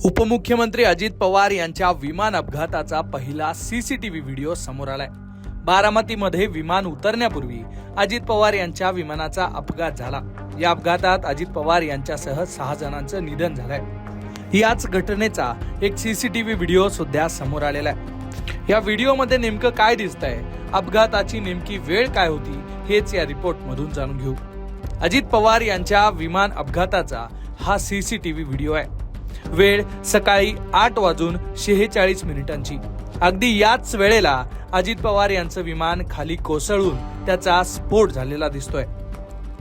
उपमुख्यमंत्री अजित पवार यांच्या विमान अपघाताचा पहिला सीसीटीव्ही व्हिडिओ समोर आलाय। बारामतीमध्ये विमान उतरण्यापूर्वी अजित पवार यांच्या विमानाचा अपघात झाला। या अपघातात अजित पवार यांच्यासह 6 जणांचं निधन झालंय। याच घटनेचा एक सीसीटीव्ही व्हिडिओ सुद्धा समोर आलेला आहे। या व्हिडिओमध्ये नेमकं काय दिसतंय, अपघाताची नेमकी वेळ काय होती, हेच या रिपोर्ट मधून जाणून घेऊ। अजित पवार यांच्या विमान अपघाताचा हा सीसीटीव्ही व्हिडिओ आहे। वेळ सकाळी 8:46 अगदी याच वेळेला अजित पवार यांचं विमान खाली कोसळून त्याचा स्फोट झालेला दिसतोय।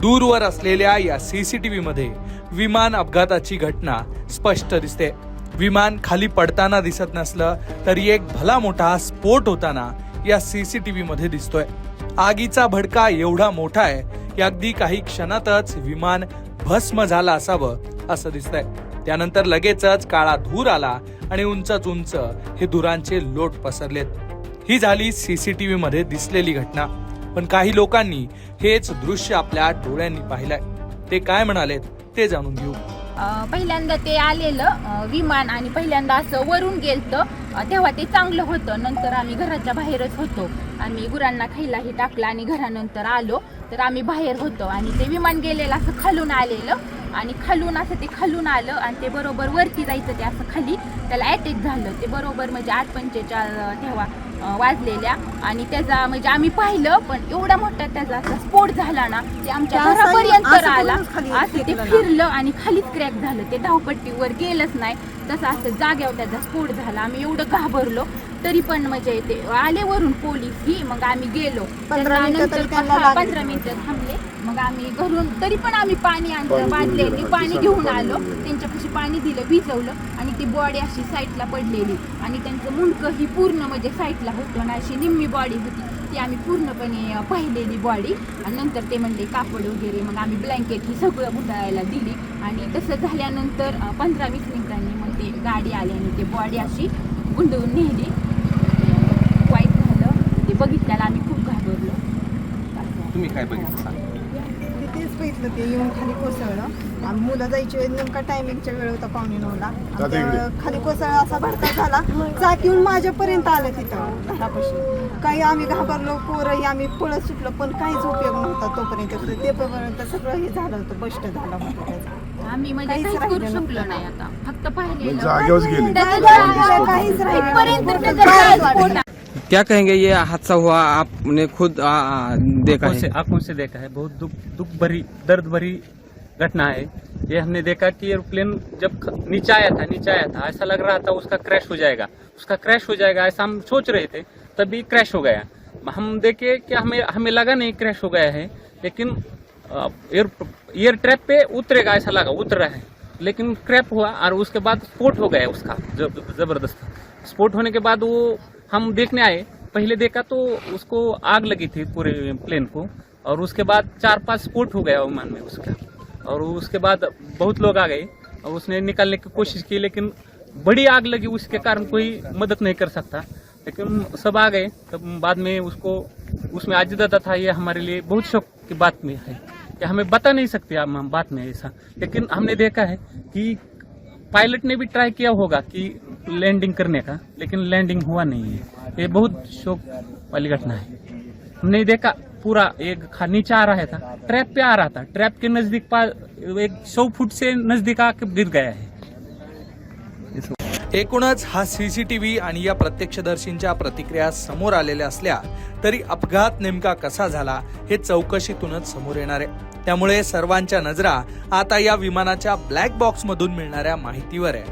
दूरवर असलेल्या या सीसीटीव्ही मध्ये विमान अपघाताची घटना स्पष्ट दिसते। विमान खाली पडताना दिसत नसलं तरी एक भला मोठा स्फोट होताना या सीसीटीव्ही मध्ये दिसतोय। आगीचा भडका एवढा मोठा आहे की अगदी काही क्षणातच विमान भस्म झाला असावं असं दिसतंय। त्यानंतर लगेचच काळा धूर आला आणि उंच हे धुरांचे लोट पसरलेत। ही झाली सीसीटीव्ही मध्ये दिसलेली घटना। पण काही लोकांनी हेच दृश्य आपल्या डोळ्यांनी पाहिलंय। ते काय म्हणालेत ते जाणून घेऊ। पहिल्यांदा ते आलेलं विमान आणि पहिल्यांदा असं वरून गेलतं, तेव्हा ते चांगलं होतं। नंतर आम्ही घराच्या बाहेरच होतो, आम्ही गुरांना खायलाही टाकलं आणि घरानंतर आलो तर आम्ही बाहेर होतो आणि ते विमान गेलेलं असं खालून आलेलं आणि खालून असं ते खालून आलं आणि ते बरोबर वरती जायचं, ते असं खाली त्याला अटॅक झालं। ते बरोबर म्हणजे 8:45 तेव्हा वाजलेल्या आणि त्याचा म्हणजे आम्ही पाहिलं, पण एवढा मोठा त्याचा असा स्फोट झाला ना, ते आमच्या घरापर्यंत आला, असं ते फिरलं आणि खालीच क्रॅक झालं। ते धावपट्टीवर गेलंच नाही, तसं असं जाग्यावर त्याचा स्फोट झाला। आम्ही एवढं घाबरलो, तरी पण म्हणजे ते आले वरून पोलीस ही, मग आम्ही गेलो 15 मिनिटं थांबले। मग आम्ही घरून तरी पण आम्ही पाणी आणलं, बादलेली पाणी घेऊन आलो, त्यांच्यापाशी पाणी दिलं, भिजवलं आणि ती बॉडी अशी साईडला पडलेली आणि त्यांचं मुंडकं ही पूर्ण म्हणजे साईडला होतं ना, अशी निम्मी बॉडी होती ती आम्ही पूर्णपणे पाहिलेली बॉडी। आणि नंतर ते म्हणले कापड वगैरे, मग आम्ही ब्लँकेट ही सगळं गुंडाळायला दिली आणि तसं झाल्यानंतर 15-20 मिनिटांनी मग ते गाडी आली आणि ते बॉडी अशी गुंडवून नेली। वाईट झालं ते बघितल्याला आम्ही खूप घाबरलो। तुम्ही काय बघितलं? तेच बघितलं, ते येऊन खाली कोसळलं आणि मुलं जायची वेळ नेमका टायमिंगच्या वेळ होता 8:45ला। खाली कोसळला असा भडका झाला, चाक येऊन माझ्यापर्यंत आलं तिथं घरापाशी। काही आम्ही घाबरलो, पोरही आम्ही पळत सुटलो, पण काहीच उपयोग नव्हता तोपर्यंत। ते पर्यंत सगळं हे झालं होतं, बस्ट झालं होतं त्याचं। आम्ही म्हणजे काहीच करू शकलो नाही, आता फक्त पाहिलेलं काहीच राहिलं। क्या कहेंगे, ये हादसा हुआ आपने खुद देखा है? आंखों से देखा है। बहुत दुख भरी दर्द भरी घटना है ये। हमने देखा कि एरोप्लेन जब नीचे आया था ऐसा लग रहा था उसका क्रैश हो जाएगा, ऐसा हम सोच रहे थे, तभी क्रैश हो गया। हम देखे कि हमें लगा नहीं क्रैश हो गया है, लेकिन एयर ट्रैप पे उतरेगा ऐसा लगा, उतर रहा है, लेकिन क्रैप हुआ और उसके बाद स्फोट हो गया उसका जबरदस्त। स्फोट होने के बाद वो हम देखने आए, पहले देखा तो उसको आग लगी थी पूरे प्लेन को, और उसके बाद 4-5 स्फोट हो गया विमान में उसका। और उसके बाद बहुत लोग आ गए और उसने निकालने की कोशिश की, लेकिन बड़ी आग लगी, उसके कारण कोई मदद नहीं कर सकता। लेकिन सब आ गए, तब बाद में उसको उसमें अजिदा था। ये हमारे लिए बहुत शौक की बात में है कि हमें बता नहीं सकते हम बात में ऐसा, लेकिन हमने देखा है कि पायलट ने भी ट्राई किया होगा कि लैंडिंग करने का, लेकिन लैंडिंग हुआ नहीं है। ये बहुत शौक वाली घटना है। हमने देखा पूरा एक नीचे आ रहा था, ट्रैप पे आ रहा था, ट्रैप के नजदीक 100 फुट से नजदीक आके गिर गया है। एकूणच हा सीसीटीव्ही आणि या प्रत्यक्षदर्शींच्या प्रतिक्रिया समोर आलेल्या असल्या तरी अपघात नेमका कसा झाला हे चौकशीतूनच समोर येणार आहे। त्यामुळे सर्वांच्या नजरा आता या विमानाच्या ब्लॅक बॉक्स मधून मिळणाऱ्या माहितीवर आहे।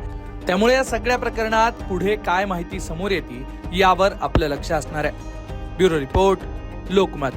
त्यामुळे या सगळ्या प्रकरणात पुढे काय माहिती समोर येते यावर आपलं लक्ष असणार आहे। Bureau report, Lokmat.